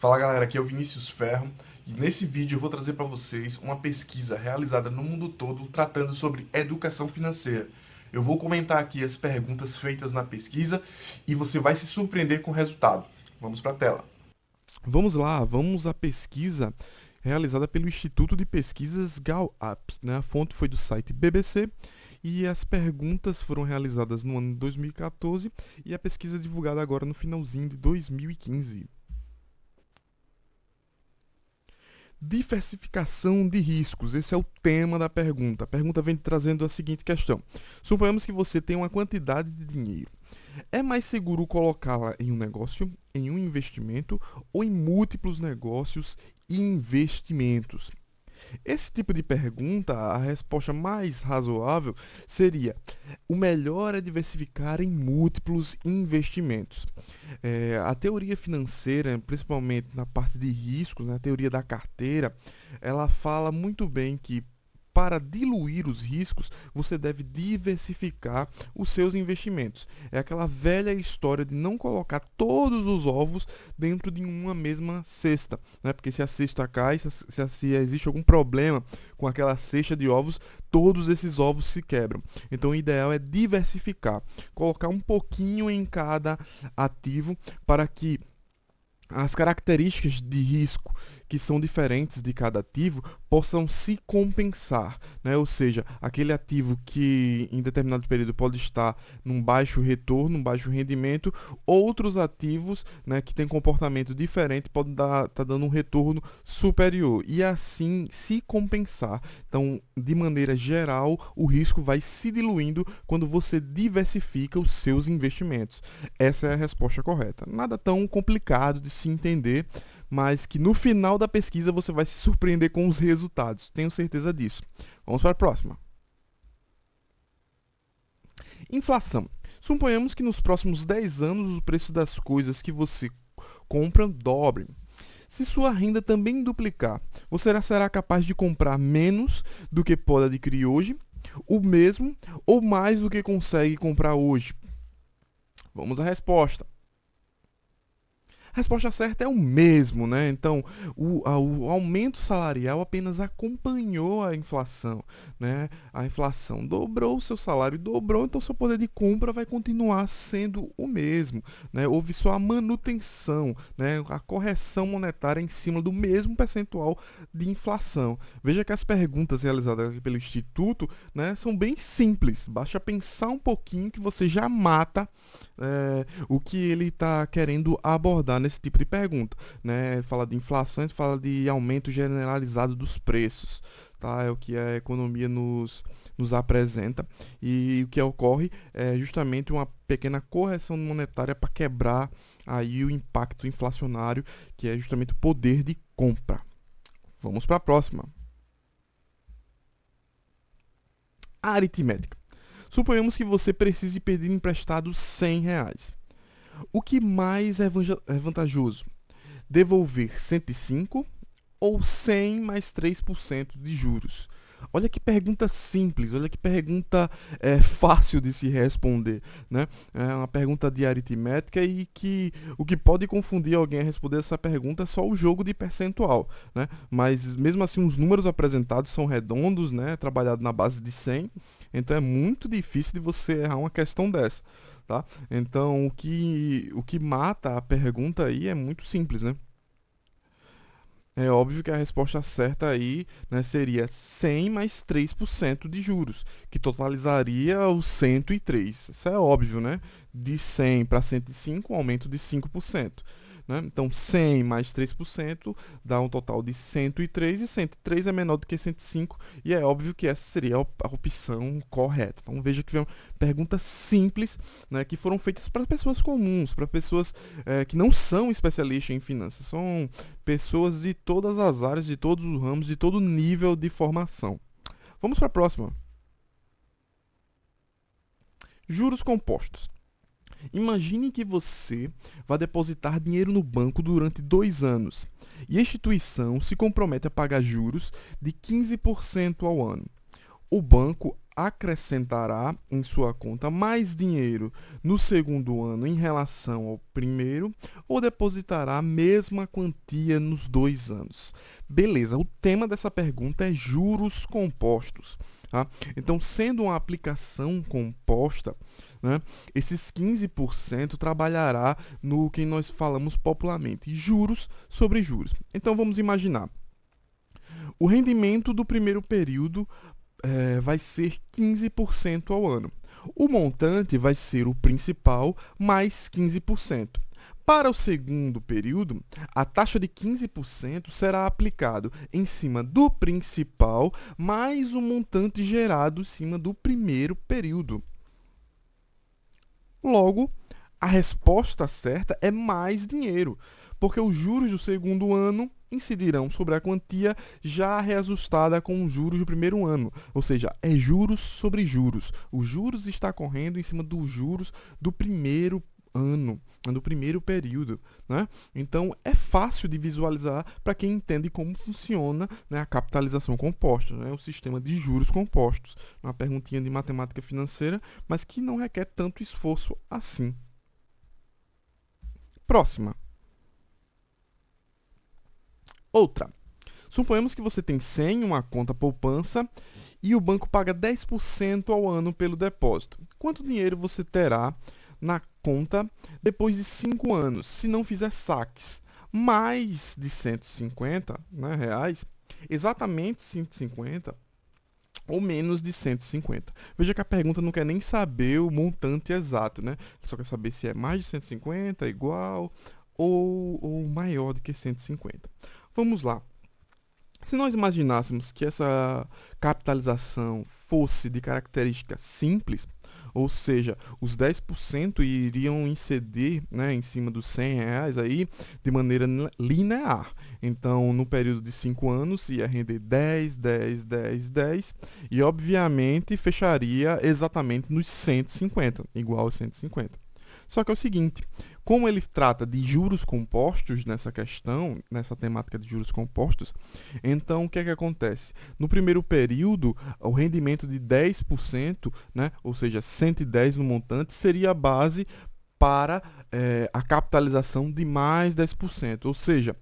Fala galera, aqui é o Vinícius Ferro e nesse vídeo eu vou trazer para vocês uma pesquisa realizada no mundo todo tratando sobre educação financeira. Eu vou comentar aqui as perguntas feitas na pesquisa e você vai se surpreender com o resultado. Vamos para a tela. Vamos lá, vamos à pesquisa realizada pelo Instituto de Pesquisas Gallup, né? A fonte foi do site BBC e as perguntas foram realizadas no ano de 2014 e a pesquisa divulgada agora no finalzinho de 2015. Diversificação de riscos, esse é o tema da pergunta. A pergunta vem trazendo a seguinte questão: suponhamos que você tem uma quantidade de dinheiro. É mais seguro colocá-la em um negócio, em um investimento ou em múltiplos negócios e investimentos? Esse tipo de pergunta, a resposta mais razoável seria: o melhor é diversificar em múltiplos investimentos. A teoria financeira, principalmente na parte de riscos, na teoria da carteira, ela fala muito bem que para diluir os riscos, você deve diversificar os seus investimentos. É aquela velha história de não colocar todos os ovos dentro de uma mesma cesta, né? Porque se a cesta cai, se existe algum problema com aquela cesta de ovos, todos esses ovos se quebram. Então o ideal é diversificar, colocar um pouquinho em cada ativo para que as características de risco que são diferentes de cada ativo possam se compensar, né? Ou seja, aquele ativo que em determinado período pode estar num baixo retorno, num baixo rendimento, outros ativos, né, que têm comportamento diferente podem estar dando um retorno superior e assim se compensar. Então, de maneira geral, o risco vai se diluindo quando você diversifica os seus investimentos. Essa é a resposta correta. Nada tão complicado de se entender, mas que no final da pesquisa você vai se surpreender com os resultados. Tenho certeza disso. Vamos para a próxima. Inflação. Suponhamos que nos próximos 10 anos o preço das coisas que você compra dobre. Se sua renda também duplicar, você será capaz de comprar menos do que pode adquirir hoje, o mesmo ou mais do que consegue comprar hoje? Vamos à resposta. A resposta certa é o mesmo, né? Então, o aumento salarial apenas acompanhou a inflação, né? A inflação dobrou, o seu salário dobrou, então seu poder de compra vai continuar sendo o mesmo, né? Houve só a manutenção, né? A correção monetária em cima do mesmo percentual de inflação. Veja que as perguntas realizadas aqui pelo Instituto, né, são bem simples. Basta pensar um pouquinho que você já mata o que ele está querendo abordar nesse tipo de pergunta, né? Fala de inflação, fala de aumento generalizado dos preços, tá? É o que a economia nos apresenta e o que ocorre é justamente uma pequena correção monetária para quebrar aí o impacto inflacionário, que é justamente o poder de compra. Vamos para a próxima. Aritmética. Suponhamos que você precise pedir emprestado R$ 100. O que mais é vantajoso? Devolver 105 ou 100 mais 3% de juros? Olha que pergunta simples, olha que pergunta fácil de se responder, né? É uma pergunta de aritmética e que o que pode confundir alguém a responder essa pergunta é só o jogo de percentual, né? Mas mesmo assim os números apresentados são redondos, né? Trabalhado na base de 100, então é muito difícil de você errar uma questão dessa, tá? Então o que mata a pergunta aí é muito simples, né? É óbvio que a resposta certa aí, né, seria 100 mais 3% de juros, que totalizaria os 103. Isso é óbvio, né? De 100 para 105, um aumento de 5%. Né? Então, 100 mais 3% dá um total de 103, e 103 é menor do que 105, e é óbvio que essa seria a opção correta. Então, veja que vem perguntas simples, né, que foram feitas para pessoas comuns, para pessoas que não são especialistas em finanças, são pessoas de todas as áreas, de todos os ramos, de todo nível de formação. Vamos para a próxima. Juros compostos. Imagine que você vai depositar dinheiro no banco durante 2 anos e a instituição se compromete a pagar juros de 15% ao ano. O banco acrescentará em sua conta mais dinheiro no segundo ano em relação ao primeiro ou depositará a mesma quantia nos 2 anos? Beleza, o tema dessa pergunta é juros compostos. Tá? Então, sendo uma aplicação composta, né, esses 15% trabalhará no que nós falamos popularmente, juros sobre juros. Então, vamos imaginar. O rendimento do primeiro período vai ser 15% ao ano. O montante vai ser o principal mais 15%. Para o segundo período, a taxa de 15% será aplicado em cima do principal mais o montante gerado em cima do primeiro período. Logo, a resposta certa é mais dinheiro, porque os juros do segundo ano incidirão sobre a quantia já reajustada com os juros do primeiro ano, ou seja, é juros sobre juros. Os juros está correndo em cima dos juros do primeiro ano, do primeiro período, né? Então é fácil de visualizar para quem entende como funciona, né, a capitalização composta, né, o sistema de juros compostos. Uma perguntinha de matemática financeira, mas que não requer tanto esforço assim. Próxima. Outra. Suponhamos que você tem 100 em uma conta poupança e o banco paga 10% ao ano pelo depósito. Quanto dinheiro você terá na conta depois de 5 anos, se não fizer saques? Mais de 150, né, reais, exatamente 150 ou menos de 150. Veja que a pergunta não quer nem saber o montante exato, né? Só quer saber se é mais de 150, igual ou maior do que 150. Vamos lá. Se nós imaginássemos que essa capitalização fosse de característica simples, ou seja, os 10% iriam incidir, né, em cima dos R$ 100 aí, de maneira linear. Então, no período de 5 anos, ia render 10, 10, 10, 10, e obviamente fecharia exatamente nos 150, igual a 150. Só que é o seguinte, como ele trata de juros compostos nessa questão, nessa temática de juros compostos, então o que é que acontece? No primeiro período, o rendimento de 10%, né, ou seja, 110 no montante, seria a base para a capitalização de mais 10%, ou seja,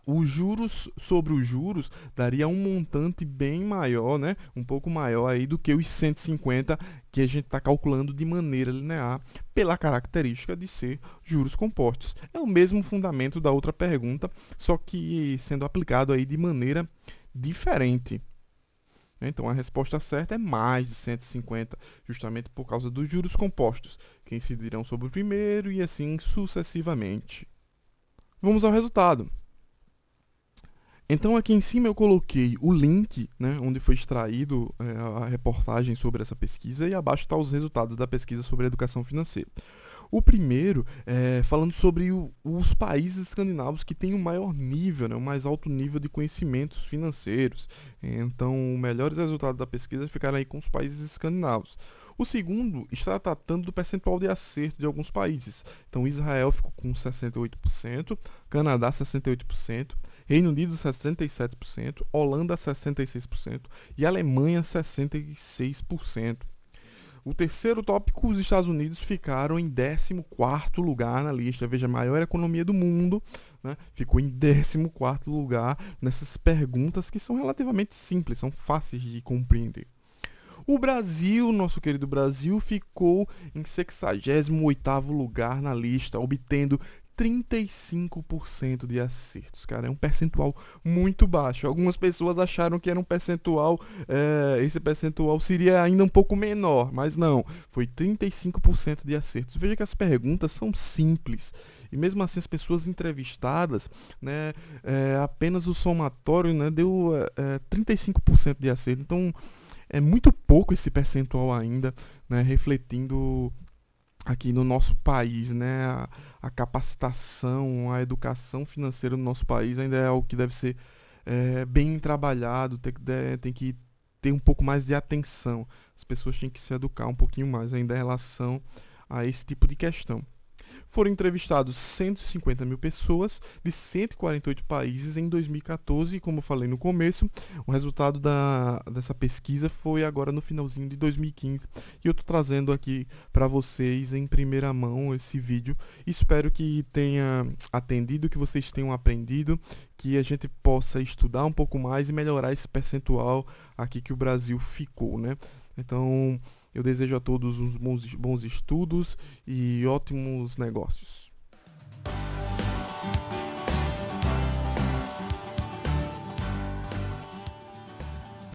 os juros sobre os juros daria um montante bem maior, né, um pouco maior aí do que os 150 que a gente está calculando de maneira linear pela característica de ser juros compostos. É o mesmo fundamento da outra pergunta, só que sendo aplicado aí de maneira diferente. Então, a resposta certa é mais de 150, justamente por causa dos juros compostos, que incidirão sobre o primeiro e assim sucessivamente. Vamos ao resultado. Então, aqui em cima eu coloquei o link, né, onde foi extraído a reportagem sobre essa pesquisa, e abaixo estão os resultados da pesquisa sobre educação financeira. O primeiro é falando sobre os países escandinavos que têm o maior nível, né, o mais alto nível de conhecimentos financeiros. Então, os melhores resultados da pesquisa ficaram aí com os países escandinavos. O segundo está tratando do percentual de acerto de alguns países. Então, Israel ficou com 68%, Canadá 68%, Reino Unido 67%, Holanda 66% e Alemanha 66%. O terceiro tópico, os Estados Unidos ficaram em 14º lugar na lista. Veja, a maior economia do mundo, né, ficou em 14º lugar nessas perguntas que são relativamente simples, são fáceis de compreender. O Brasil, nosso querido Brasil, ficou em 68º lugar na lista, obtendo 35% de acertos, cara, é um percentual muito baixo. Algumas pessoas acharam que era um percentual, esse percentual seria ainda um pouco menor, mas não, foi 35% de acertos. Veja que as perguntas são simples, e mesmo assim as pessoas entrevistadas, né, apenas o somatório, né, deu 35% de acerto, então é muito pouco esse percentual ainda, né, refletindo aqui no nosso país, né, a capacitação, a educação financeira no nosso país ainda é algo que deve ser bem trabalhado, tem que ter um pouco mais de atenção. As pessoas têm que se educar um pouquinho mais ainda em relação a esse tipo de questão. Foram entrevistados 150 mil pessoas de 148 países em 2014 e, como eu falei no começo, o resultado dessa pesquisa foi agora no finalzinho de 2015 e eu estou trazendo aqui para vocês em primeira mão esse vídeo. Espero que tenha atendido, que vocês tenham aprendido, que a gente possa estudar um pouco mais e melhorar esse percentual aqui que o Brasil ficou, né? Então, eu desejo a todos uns bons estudos e ótimos negócios.